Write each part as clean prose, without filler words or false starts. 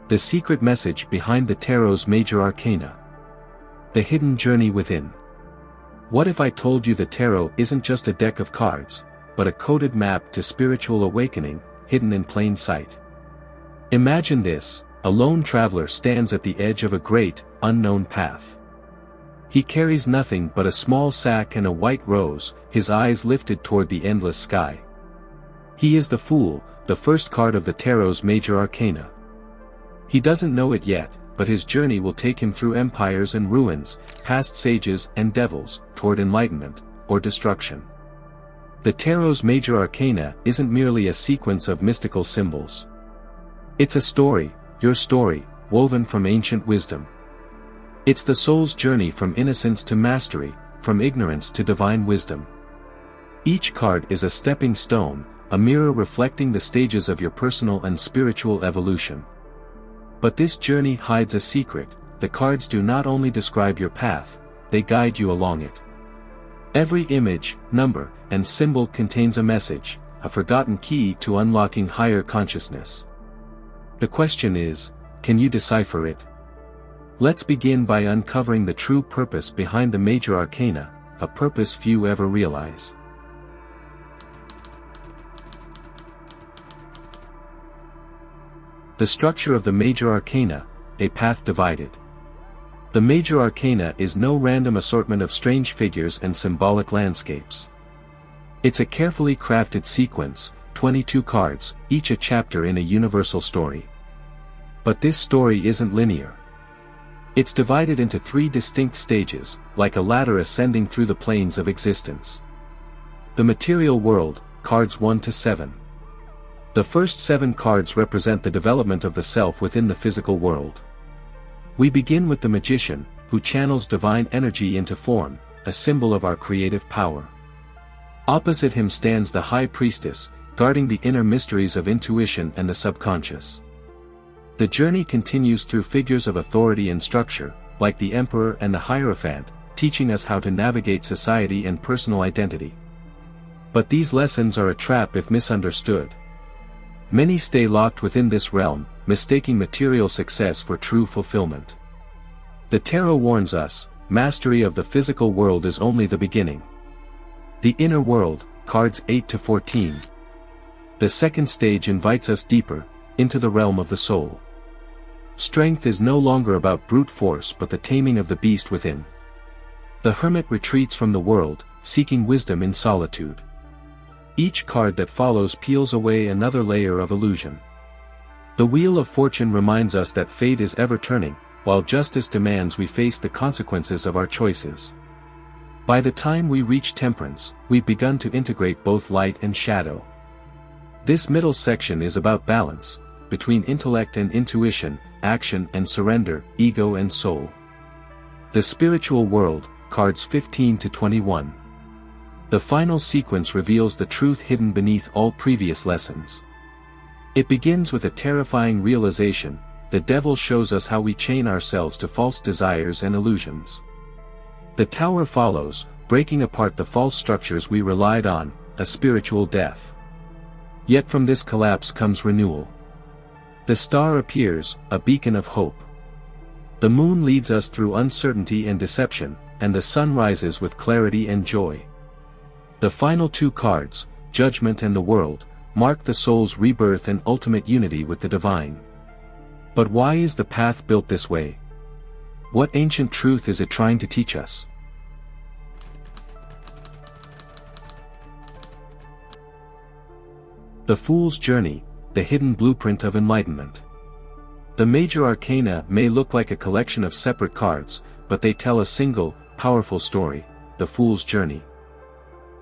The secret message behind the tarot's major arcana. The hidden journey within. What if I told you the tarot isn't just a deck of cards, but a coded map to spiritual awakening, hidden in plain sight? Imagine this: a lone traveler stands at the edge of a great, unknown path. He carries nothing but a small sack and a white rose, his eyes lifted toward the endless sky. He is the Fool, the first card of the tarot's major arcana. He doesn't know it yet, but his journey will take him through empires and ruins, past sages and devils, toward enlightenment, or destruction. The tarot's major arcana isn't merely a sequence of mystical symbols. It's a story, your story, woven from ancient wisdom. It's the soul's journey from innocence to mastery, from ignorance to divine wisdom. Each card is a stepping stone, a mirror reflecting the stages of your personal and spiritual evolution. But this journey hides a secret: the cards do not only describe your path, they guide you along it. Every image, number, and symbol contains a message, a forgotten key to unlocking higher consciousness. The question is, can you decipher it? Let's begin by uncovering the true purpose behind the major arcana, a purpose few ever realize. The structure of the major arcana, a path divided. The major arcana is no random assortment of strange figures and symbolic landscapes. It's a carefully crafted sequence, 22 cards, each a chapter in a universal story. But this story isn't linear. It's divided into 3 distinct stages, like a ladder ascending through the planes of existence. The material world, cards 1 to 7. The first 7 cards represent the development of the self within the physical world. We begin with the magician, who channels divine energy into form, a symbol of our creative power. Opposite him stands the high priestess, guarding the inner mysteries of intuition and the subconscious. The journey continues through figures of authority and structure, like the emperor and the hierophant, teaching us how to navigate society and personal identity. But these lessons are a trap if misunderstood. Many stay locked within this realm, mistaking material success for true fulfillment. The tarot warns us, mastery of the physical world is only the beginning. The inner world, cards 8 to 14. The second stage invites us deeper, into the realm of the soul. Strength is no longer about brute force but the taming of the beast within. The hermit retreats from the world, seeking wisdom in solitude. Each card that follows peels away another layer of illusion. The Wheel of Fortune reminds us that fate is ever turning, while justice demands we face the consequences of our choices. By the time we reach Temperance, we've begun to integrate both light and shadow. This middle section is about balance, between intellect and intuition, action and surrender, ego and soul. The spiritual world, cards 15 to 21. The final sequence reveals the truth hidden beneath all previous lessons. It begins with a terrifying realization: the devil shows us how we chain ourselves to false desires and illusions. The Tower follows, breaking apart the false structures we relied on, a spiritual death. Yet from this collapse comes renewal. The Star appears, a beacon of hope. The Moon leads us through uncertainty and deception, and the Sun rises with clarity and joy. The final 2 cards, Judgment and the World, mark the soul's rebirth and ultimate unity with the divine. But why is the path built this way? What ancient truth is it trying to teach us? The Fool's Journey, the hidden blueprint of enlightenment. The major arcana may look like a collection of separate cards, but they tell a single, powerful story: the Fool's Journey.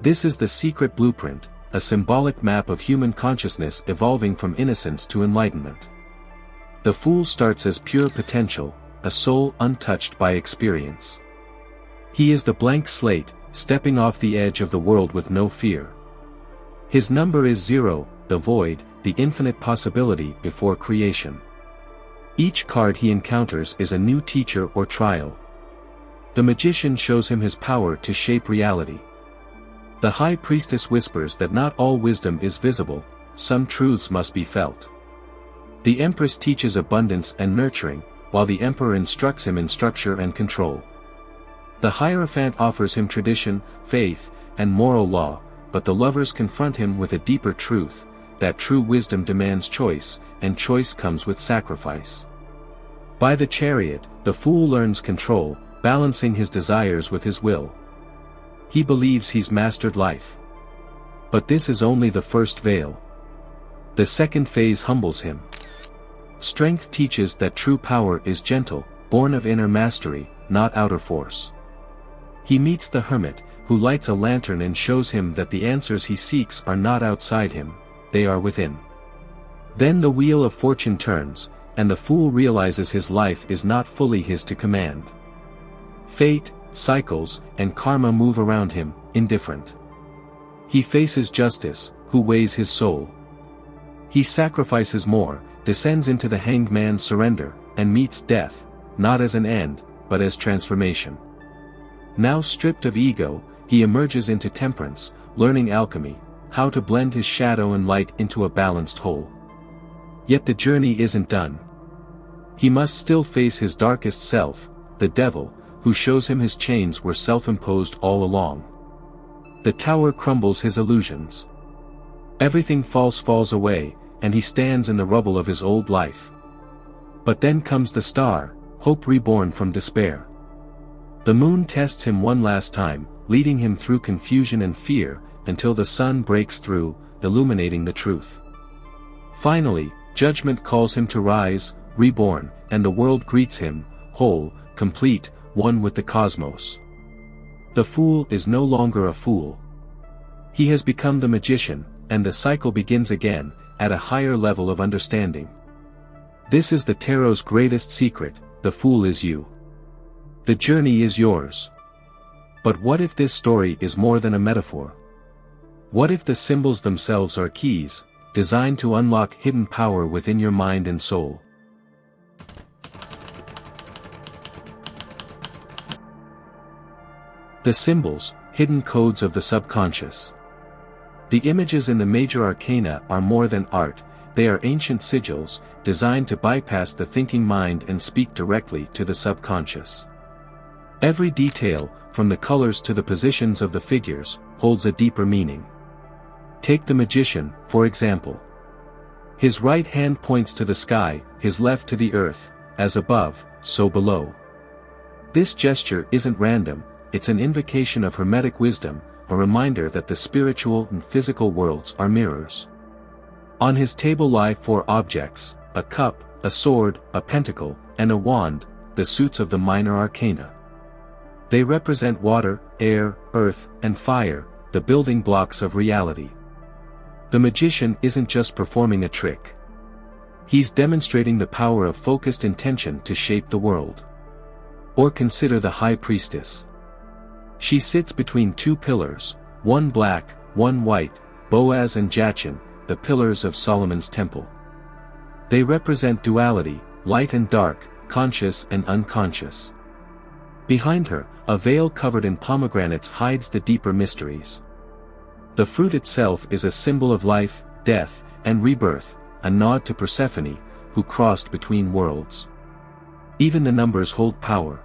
This is the secret blueprint, a symbolic map of human consciousness evolving from innocence to enlightenment. The Fool starts as pure potential, a soul untouched by experience. He is the blank slate, stepping off the edge of the world with no fear. His number is 0, the void, the infinite possibility before creation. Each card he encounters is a new teacher or trial. The magician shows him his power to shape reality. The high priestess whispers that not all wisdom is visible, some truths must be felt. The Empress teaches abundance and nurturing, while the Emperor instructs him in structure and control. The Hierophant offers him tradition, faith, and moral law, but the lovers confront him with a deeper truth, that true wisdom demands choice, and choice comes with sacrifice. By the Chariot, the fool learns control, balancing his desires with his will. He believes he's mastered life. But this is only the first veil. The second phase humbles him. Strength teaches that true power is gentle, born of inner mastery, not outer force. He meets the hermit, who lights a lantern and shows him that the answers he seeks are not outside him, they are within. Then the wheel of fortune turns, and the fool realizes his life is not fully his to command. Fate, cycles, and karma move around him, indifferent. He faces justice, who weighs his soul. He sacrifices more, descends into the hanged man's surrender, and meets death, not as an end, but as transformation. Now stripped of ego, he emerges into temperance, learning alchemy, how to blend his shadow and light into a balanced whole. Yet the journey isn't done. He must still face his darkest self, the devil, who shows him his chains were self-imposed all along. The tower crumbles his illusions. Everything falls away, and he stands in the rubble of his old life. But then comes the star, hope reborn from despair. The moon tests him one last time, leading him through confusion and fear, until the sun breaks through, illuminating the truth. Finally, judgment calls him to rise, reborn, and the world greets him, whole, complete, one with the cosmos. The fool is no longer a fool. He has become the magician, and the cycle begins again, at a higher level of understanding. This is the tarot's greatest secret, the fool is you. The journey is yours. But what if this story is more than a metaphor? What if the symbols themselves are keys, designed to unlock hidden power within your mind and soul? The symbols, hidden codes of the subconscious. The images in the major arcana are more than art, they are ancient sigils, designed to bypass the thinking mind and speak directly to the subconscious. Every detail, from the colors to the positions of the figures, holds a deeper meaning. Take the magician, for example. His right hand points to the sky, his left to the earth, as above, so below. This gesture isn't random, it's an invocation of hermetic wisdom, a reminder that the spiritual and physical worlds are mirrors. On his table lie 4 objects, a cup, a sword, a pentacle, and a wand, the suits of the minor arcana. They represent water, air, earth, and fire, the building blocks of reality. The magician isn't just performing a trick. He's demonstrating the power of focused intention to shape the world. Or consider the high priestess. She sits between 2 pillars, one black, one white, Boaz and Jachin, the pillars of Solomon's temple. They represent duality, light and dark, conscious and unconscious. Behind her, a veil covered in pomegranates hides the deeper mysteries. The fruit itself is a symbol of life, death, and rebirth, a nod to Persephone, who crossed between worlds. Even the numbers hold power.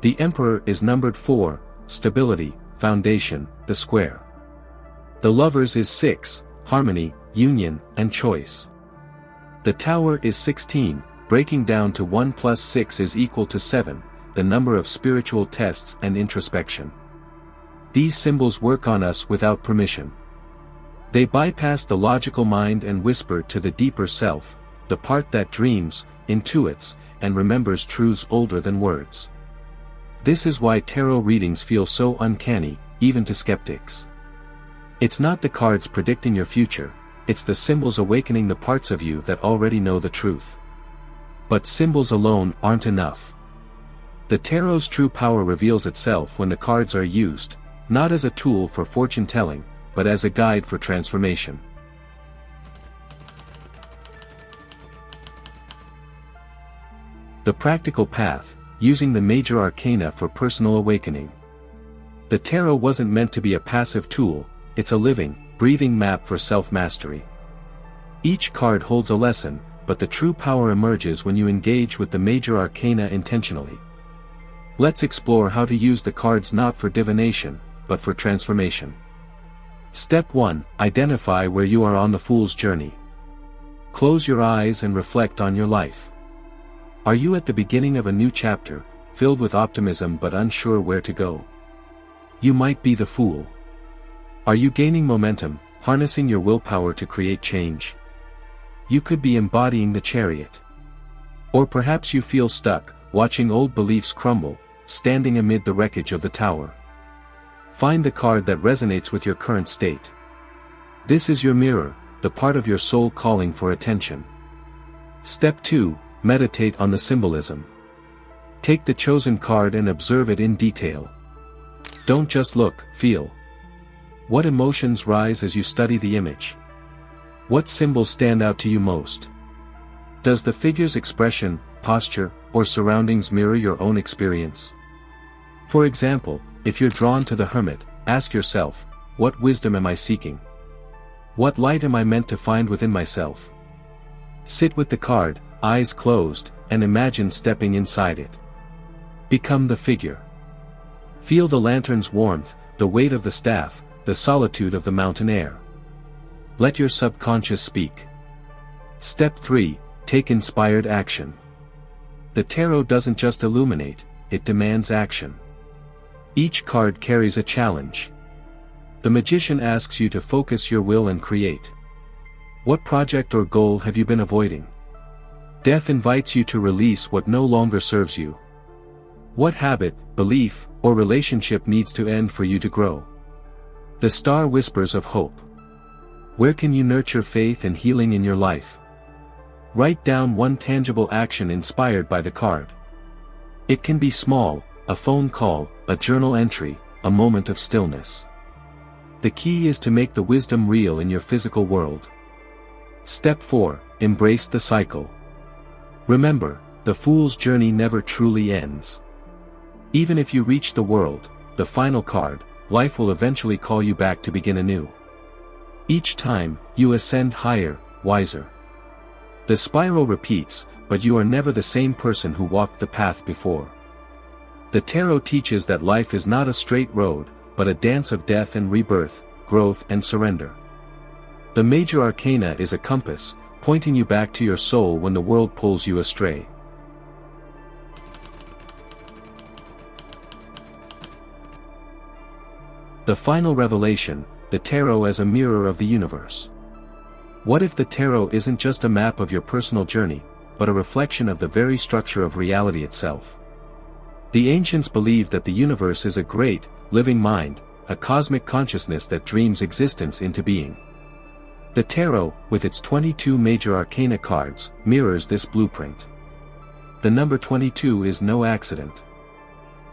The Emperor is numbered 4, stability, foundation, the square. The Lovers is 6, harmony, union, and choice. The Tower is 16, breaking down to 1 plus 6 is equal to 7, the number of spiritual tests and introspection. These symbols work on us without permission. They bypass the logical mind and whisper to the deeper self, the part that dreams, intuits, and remembers truths older than words. This is why tarot readings feel so uncanny, even to skeptics. It's not the cards predicting your future, it's the symbols awakening the parts of you that already know the truth. But symbols alone aren't enough. The tarot's true power reveals itself when the cards are used, not as a tool for fortune-telling, but as a guide for transformation. The practical path, using the major arcana for personal awakening. The tarot wasn't meant to be a passive tool, it's a living, breathing map for self-mastery. Each card holds a lesson, but the true power emerges when you engage with the major arcana intentionally. Let's explore how to use the cards not for divination, but for transformation. Step 1. Identify where you are on the Fool's journey. Close your eyes and reflect on your life. Are you at the beginning of a new chapter, filled with optimism but unsure where to go? You might be the Fool. Are you gaining momentum, harnessing your willpower to create change? You could be embodying the Chariot. Or perhaps you feel stuck, watching old beliefs crumble, standing amid the wreckage of the tower. Find the card that resonates with your current state. This is your mirror, the part of your soul calling for attention. Step 2. Meditate on the symbolism. Take the chosen card and observe it in detail. Don't just look, feel. What emotions rise as you study the image? What symbols stand out to you most? Does the figure's expression, posture, or surroundings mirror your own experience? For example, if you're drawn to the Hermit, ask yourself, what wisdom am I seeking? What light am I meant to find within myself? Sit with the card, eyes closed, and imagine stepping inside it. Become the figure. Feel the lantern's warmth, the weight of the staff, the solitude of the mountain air. Let your subconscious speak. Step 3. Take inspired action. The tarot doesn't just illuminate, it demands action. Each card carries a challenge. The magician asks you to focus your will and create. What project or goal have you been avoiding? Death invites you to release what no longer serves you. What habit, belief, or relationship needs to end for you to grow? The star whispers of hope. Where can you nurture faith and healing in your life? Write down one tangible action inspired by the card. It can be small, a phone call, a journal entry, a moment of stillness. The key is to make the wisdom real in your physical world. Step 4. Embrace the cycle. Remember, the Fool's journey never truly ends. Even if you reach the world, the final card, life will eventually call you back to begin anew. Each time, you ascend higher, wiser. The spiral repeats, but you are never the same person who walked the path before. The tarot teaches that life is not a straight road, but a dance of death and rebirth, growth and surrender. The major arcana is a compass, pointing you back to your soul when the world pulls you astray. The final revelation, the tarot as a mirror of the universe. What if the tarot isn't just a map of your personal journey, but a reflection of the very structure of reality itself? The ancients believed that the universe is a great, living mind, a cosmic consciousness that dreams existence into being. The tarot, with its 22 major arcana cards, mirrors this blueprint. The number 22 is no accident.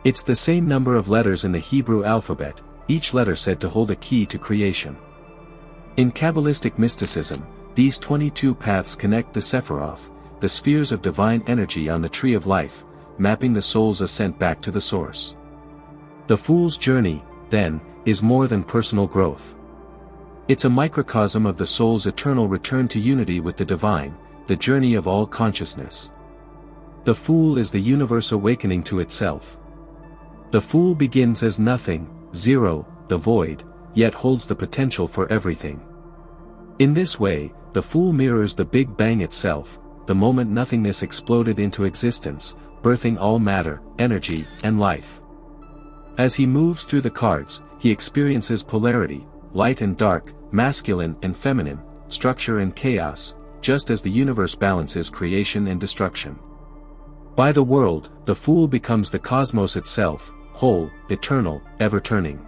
It's the same number of letters in the Hebrew alphabet, each letter said to hold a key to creation. In Kabbalistic mysticism, these 22 paths connect the Sephiroth, the spheres of divine energy on the tree of life, mapping the soul's ascent back to the source. The Fool's journey, then, is more than personal growth. It's a microcosm of the soul's eternal return to unity with the divine, the journey of all consciousness. The Fool is the universe awakening to itself. The Fool begins as nothing, zero, the void, yet holds the potential for everything. In this way, the Fool mirrors the Big Bang itself, the moment nothingness exploded into existence, birthing all matter, energy, and life. As he moves through the cards, he experiences polarity, light and dark, masculine and feminine, structure and chaos, just as the universe balances creation and destruction. By the world, the Fool becomes the cosmos itself, whole, eternal, ever-turning.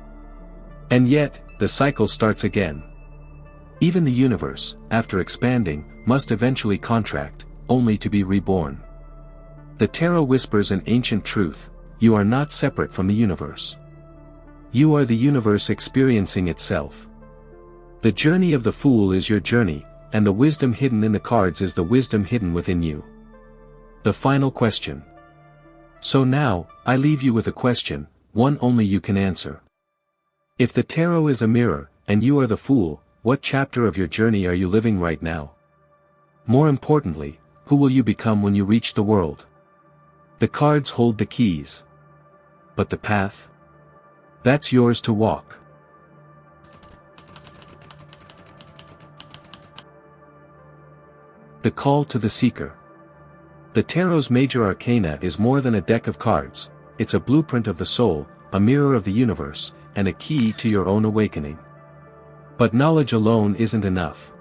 And yet, the cycle starts again. Even the universe, after expanding, must eventually contract, only to be reborn. The tarot whispers an ancient truth: you are not separate from the universe. You are the universe experiencing itself. The journey of the Fool is your journey, and the wisdom hidden in the cards is the wisdom hidden within you. The final question. So now, I leave you with a question, one only you can answer. If the tarot is a mirror, and you are the Fool, what chapter of your journey are you living right now? More importantly, who will you become when you reach the world? The cards hold the keys. But the path? That's yours to walk. The call to the seeker. The Tarot's major arcana is more than a deck of cards, it's a blueprint of the soul, a mirror of the universe, and a key to your own awakening. But knowledge alone isn't enough.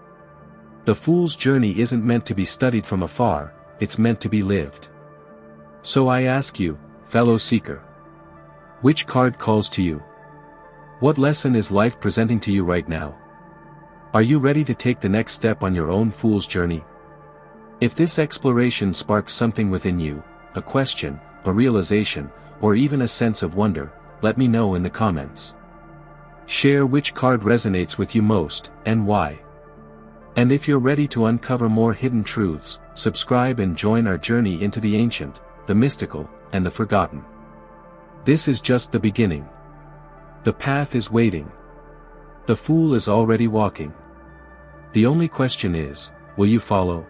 The Fool's journey isn't meant to be studied from afar, it's meant to be lived. So I ask you, fellow seeker. Which card calls to you? What lesson is life presenting to you right now? Are you ready to take the next step on your own Fool's journey? If this exploration sparks something within you, a question, a realization, or even a sense of wonder, let me know in the comments. Share which card resonates with you most, and why. And if you're ready to uncover more hidden truths, subscribe and join our journey into the ancient, the mystical, and the forgotten. This is just the beginning. The path is waiting. The Fool is already walking. The only question is, will you follow?